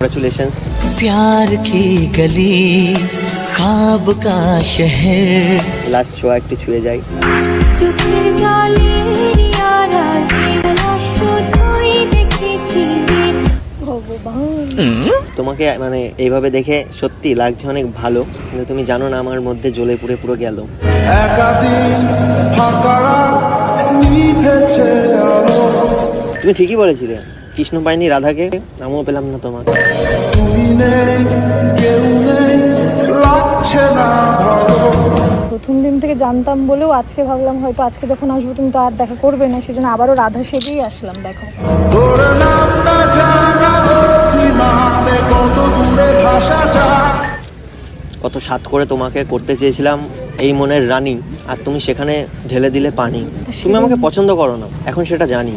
Congratulations. प्यार की गली ख्वाब का शहर লাস্ট শো একটু ছুঁয়ে যাই। চোখের জলে শুধুই দেখেছি ভগবান। তোমাকে মানে এইভাবে দেখে সত্যি লাগছে অনেক ভালো, কিন্তু তুমি জানো না আমার মধ্যে জ্বলে পুড়ে পুরো গেল। তুমি ঠিকই বলেছিলে, কৃষ্ণ পায়নি রাধাকে, আমিও পেলাম না তোমাকে। প্রথম দিন থেকে জানতাম বলেও আজকে ভাবলাম হয়তো আজকে যখন আসবো তুমি তো আর দেখা করবে না, সেজন্য আবারও রাধা সেজেই আসলাম। দেখো কত সাত করে তোমাকে করতে চেয়েছিলাম এই মনের রানী, আর তুমি সেখানে ঢেলে দিলে পানি। তুমি আমাকে পছন্দ করো না, এখন সেটা জানি।